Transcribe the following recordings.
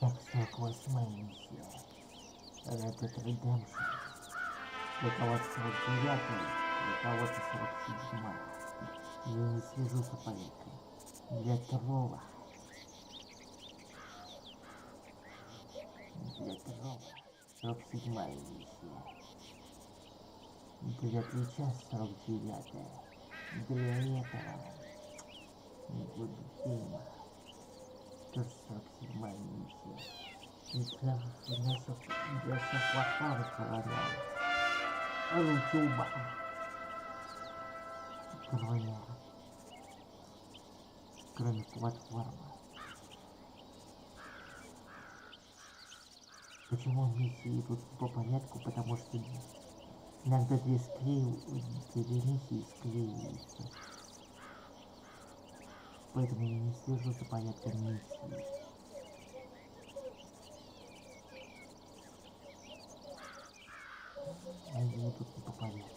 48-я миссия. Red Dead Redemption. Для кого-то 49-я, для кого-то 47-я. Я не слежу за порядком. Для тролла. Для тролла. 47-я миссия. Для Твича 49-я. Для этого не буду фильма. Тоже 47-я миссия. И для шафлаха выполняю. Рутуба. Кроме платформы. Почему миссии идут по порядку? Потому что иногда две миссии склеиваются. Поэтому я не слежу за порядком миссии. Они идут не по порядку.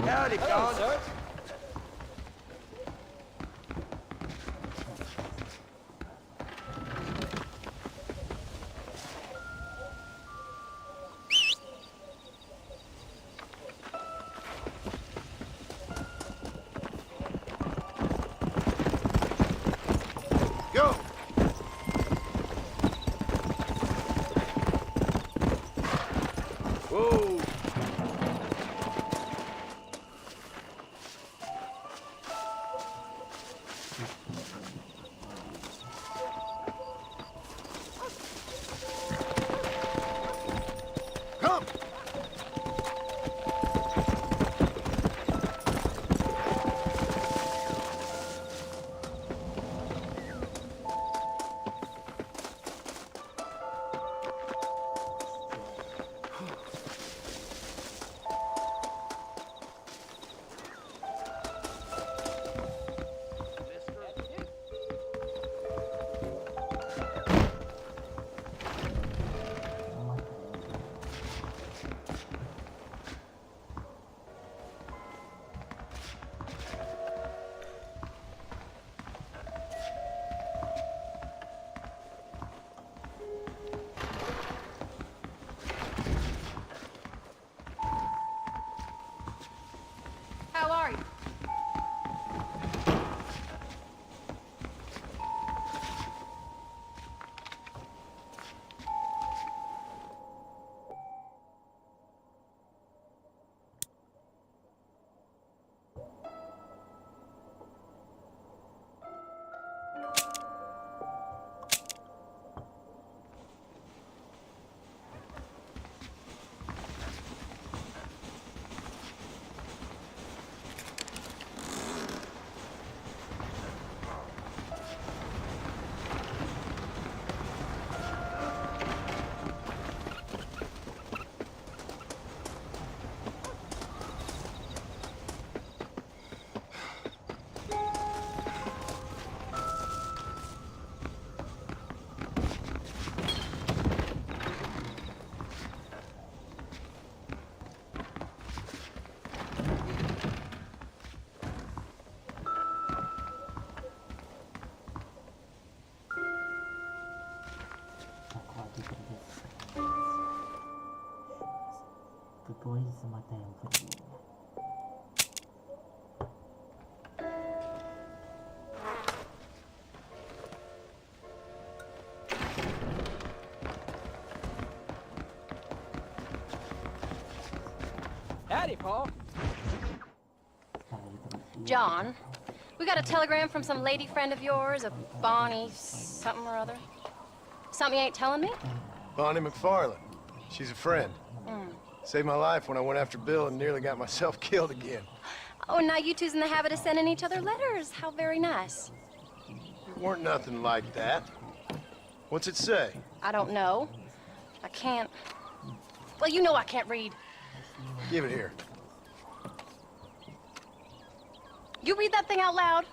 Howdy, Con. Sir. Go! Whoa! Come! How are you? Давай замотаем время. Howdy, Paul. John, we got a telegram from some lady friend of yours, a Bonnie something or other. Something you ain't telling me? Bonnie McFarlane. She's a friend. Saved my life when I went after Bill and nearly got myself killed again. Oh, and now you two's in the habit of sending each other letters. How very nice. It weren't nothing like that. What's it say? I don't know. I can't... Well, you know I can't read. Give it here. You read that thing out loud?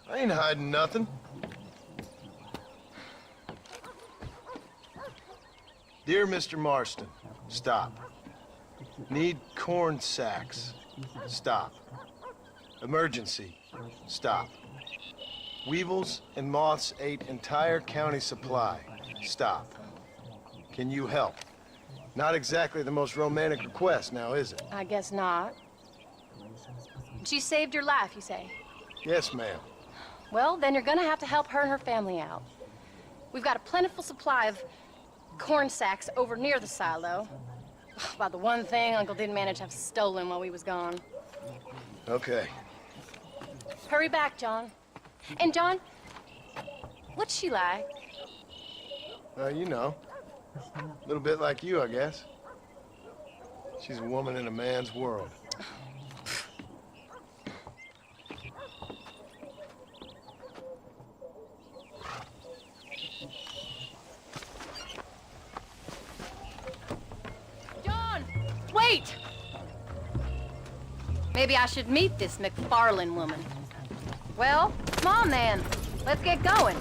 I ain't hiding nothing. Dear Mr. Marston, stop. Need corn sacks. Stop. Emergency. Stop. Weevils and moths ate entire county supply. Stop. Can you help? Not exactly the most romantic request now, is it? I guess not. She saved your life, you say? Yes, ma'am. Well, then you're gonna have to help her and her family out. We've got a plentiful supply of corn sacks over near the silo. About the one thing Uncle didn't manage to have stolen while we was gone. Okay. Hurry back, John. And John, what's she like? You know. A little bit like you, I guess. She's a woman in a man's world. John, wait! Maybe I should meet this McFarlane woman. Well, come on then. Let's get going.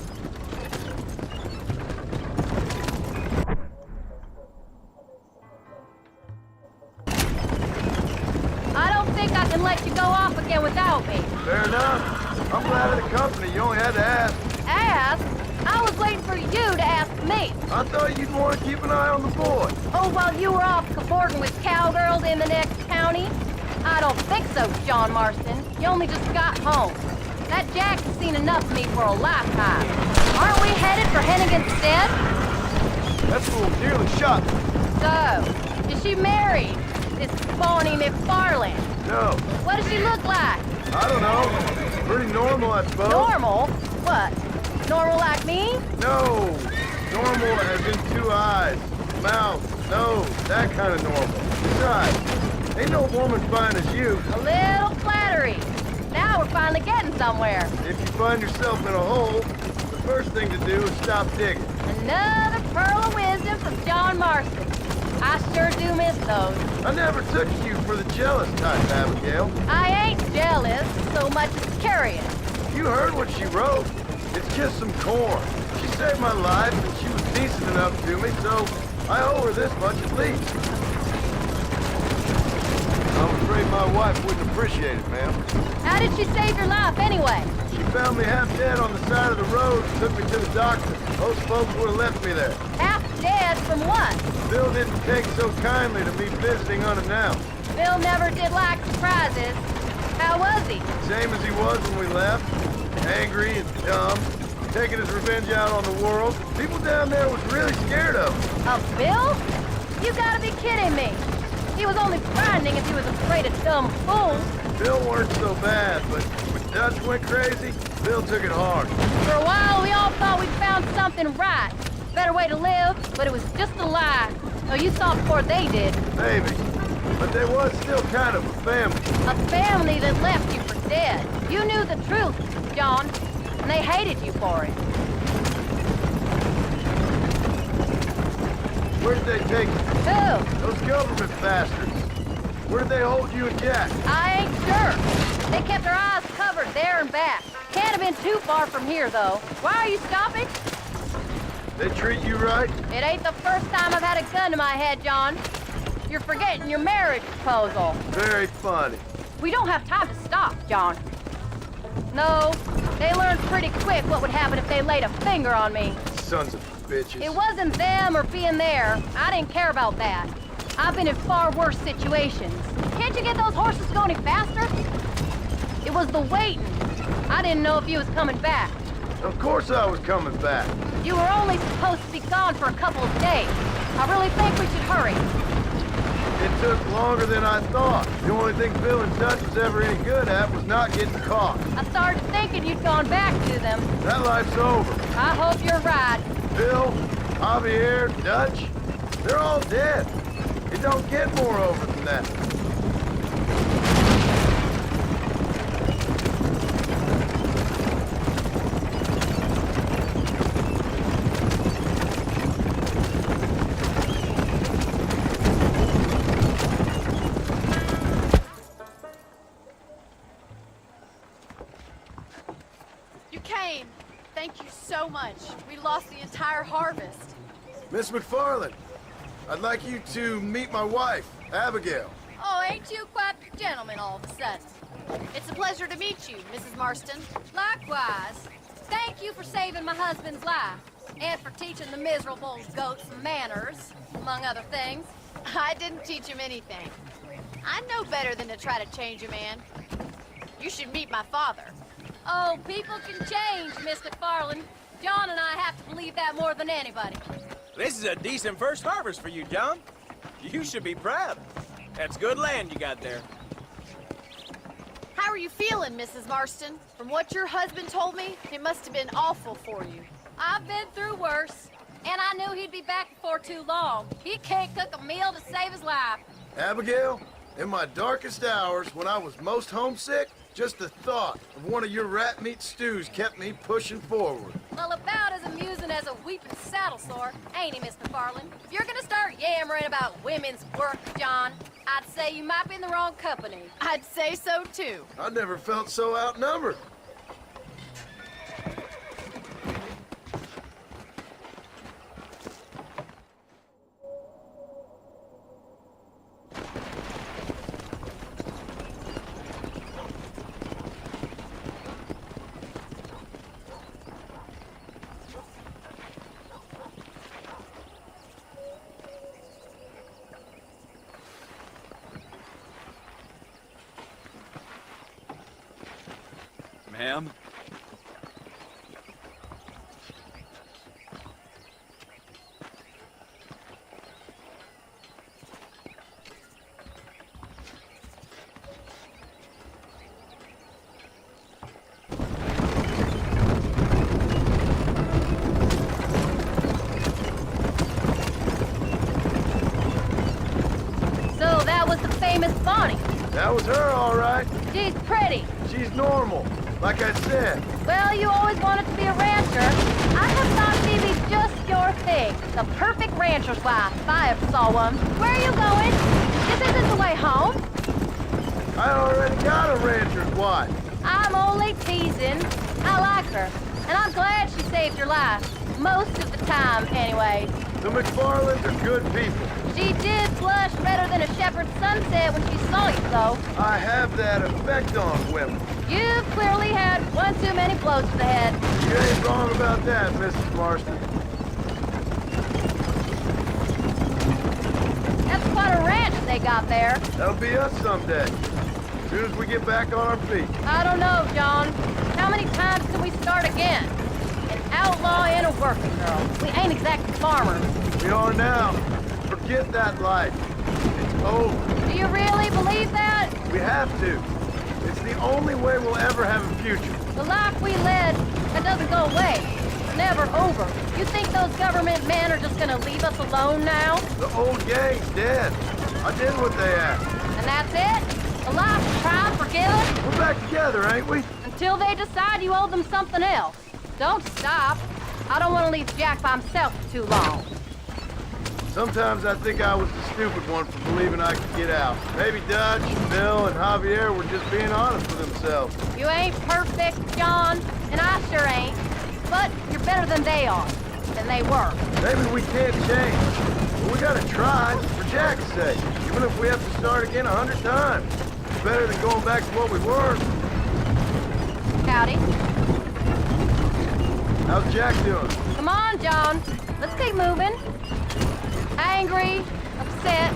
I don't think I can let you go off again without me. Fair enough. I'm glad of the company. You only had to ask. Ask? I was waiting for you to ask me. I thought you'd want to keep an eye on the boy. Oh, while you were off cavorting with cowgirls in the next county? I don't think so, John Marston. You only just got home. That Jack has seen enough of me for a lifetime. Aren't we headed for Hennigan's Stead? That fool nearly shot me. So, is she married? This Bonnie McFarlane? No. What does she look like? I don't know. Pretty normal, I suppose. Normal? What? Normal like me? No. Normal as in 2 eyes, mouth, nose, that kind of normal. Besides, ain't no woman fine as you. A little flattery. Now we're finally getting somewhere. If you find yourself in a hole, the first thing to do is stop digging. Another pearl of wisdom from John Marston. I sure do miss those. I never took you for the jealous type, Abigail. I ain't jealous so much as curious. You heard what she wrote. It's just some corn. She saved my life, and she was decent enough to me, so I owe her this much at least. I'm afraid my wife wouldn't appreciate it, ma'am. How did she save your life anyway? She found me half dead on the side of the road and took me to the doctor. Most folks would have left me there. Half dead from what? Bill didn't take so kindly to me visiting unannounced. Bill never did like surprises. How was he? Same as he was when we left. Angry and dumb. Taking his revenge out on the world. People down there was really scared of him. Of Bill? You gotta be kidding me. He was only frightening if he was afraid of dumb fools. Bill weren't so bad, but when Dutch went crazy, Bill took it hard. For a while, we all thought we'd found something right. Better way to live, but it was just a lie. Oh, you saw before they did. Maybe. But they was still kind of a family. A family that left you for dead. You knew the truth, John, and they hated you for it. Where did they take you? Who? Those government bastards. Where did they hold you and Jack? I ain't sure. They kept their eyes covered there and back. Can't have been too far from here, though. Why are you stopping? They treat you right? It ain't the first time I've had a gun to my head, John. You're forgetting your marriage proposal. Very funny. We don't have time to stop, John. No, they learned pretty quick what would happen if they laid a finger on me. Sons of bitches. It wasn't them or being there. I didn't care about that. I've been in far worse situations. Can't you get those horses to go any faster? It was the waiting. I didn't know if you was coming back. Of course I was coming back. You were only supposed to be gone for a couple of days. I really think we should hurry. It took longer than I thought. The only thing Bill and Dutch was ever any good at was not getting caught. I started thinking you'd gone back to them. That life's over. I hope you're right. Bill, Javier, Dutch, they're all dead. It don't get more over than that. entire harvest. Miss McFarland, I'd like you to meet my wife, Abigail. Oh, ain't you quite the gentleman all of a sudden? It's a pleasure to meet you, Mrs. Marston. Likewise. Thank you for saving my husband's life. And for teaching the miserable goat some manners, among other things. I didn't teach him anything. I know better than to try to change a man. You should meet my father. Oh, people can change, Miss McFarland. John and I have to believe that more than anybody. This is a decent first harvest for you, John. You should be proud. That's good land you got there. How are you feeling, Mrs. Marston? From what your husband told me, it must have been awful for you. I've been through worse, and I knew he'd be back before too long. He can't cook a meal to save his life. Abigail, in my darkest hours, when I was most homesick, just the thought of one of your rat meat stews kept me pushing forward. Well, about as amusing as a weeping saddle sore, ain't he, Miss McFarland? If you're gonna start yammering about women's work, John, I'd say you might be in the wrong company. I'd say so, too. I never felt so outnumbered. Ma'am? So that was the famous Bonnie. That was her, all right. She's pretty. She's normal, like I said. Well, you always wanted to be a rancher. I have thought Phoebe's just your thing. The perfect rancher's wife, if I ever saw one. Where are you going? This isn't the way home. I already got a rancher's wife. I'm only teasing. I like her, and I'm glad she saved your life. Most of the time, anyway. The McFarlands are good people. She did blush redder than a shepherd's sunset when she saw you, though. I have that effect on women. You've clearly had one too many blows to the head. You ain't wrong about that, Mrs. Marston. That's quite a ranch they got there. That'll be us someday. As soon as we get back on our feet. I don't know, John. How many times can we start again? An outlaw and a working girl. We ain't exactly farmers. We are now. Forget that life. It's over. Do you really believe that? We have to. It's the only way we'll ever have a future. The life we led, that doesn't go away. It's never over. You think those government men are just gonna leave us alone now? The old gang's dead. I did what they asked. And that's it? A life to try and forgive us? We're back together, ain't we? Until they decide you owe them something else. Don't stop. I don't want to leave Jack by himself for too long. Sometimes I think I was the stupid one for believing I could get out. Maybe Dutch, Bill, and Javier were just being honest with themselves. You ain't perfect, John, and I sure ain't. But you're better than they are. Than they were. Maybe we can't change. But we gotta try, for Jack's sake. Even if we have to start again 100 times. It's better than going back to what we were. Howdy. How's Jack doing? Come on, John. Let's keep moving. Angry, upset.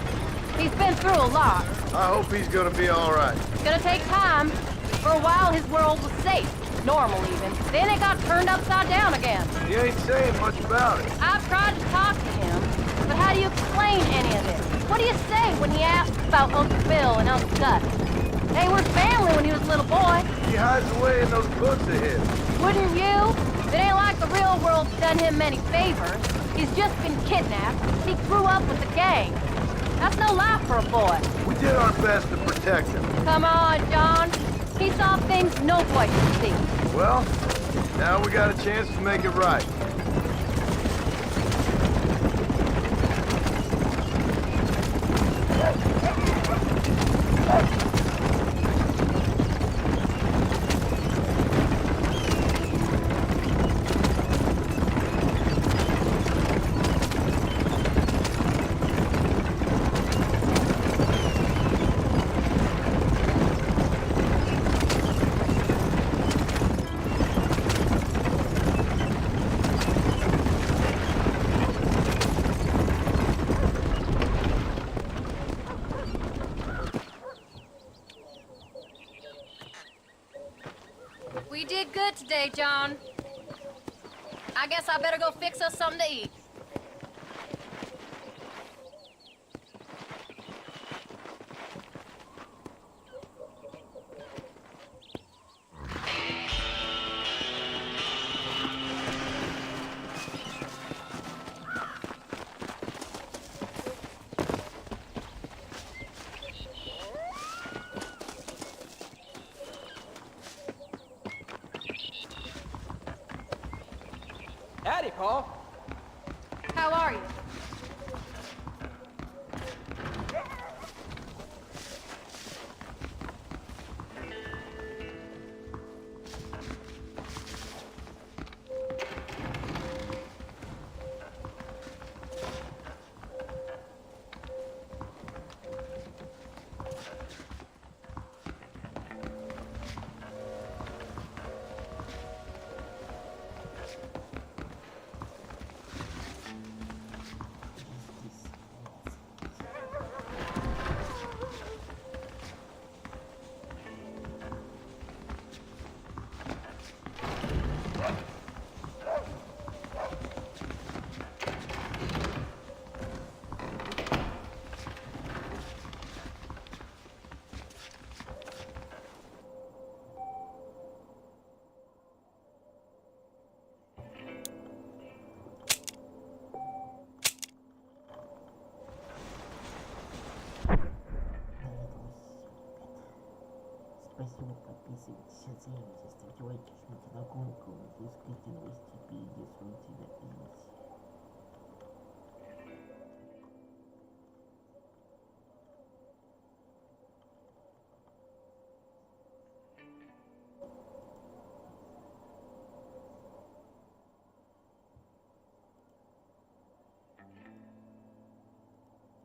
He's been through a lot. I hope he's gonna be all right. It's gonna take time. For a while, his world was safe. Normal, even. Then it got turned upside down again. He ain't saying much about it. I've tried to talk to him, but how do you explain any of it? What do you say when he asks about Uncle Bill and Uncle Gus? They were family when he was a little boy. He hides away in those books of his. Wouldn't you? It ain't like the real world's done him many favors. He's just been kidnapped. He grew up with the gang. That's no life for a boy. We did our best to protect him. Come on, John. He saw things no boy could see. Well, now we got a chance to make it right. You did good today, John. I guess I better go fix us something to eat. Howdy, Paul. How are you? Спасибо, подписывайтесь, оценивайте, ставьте лайки, жмите на колокол, выпускайте новости, перейдите на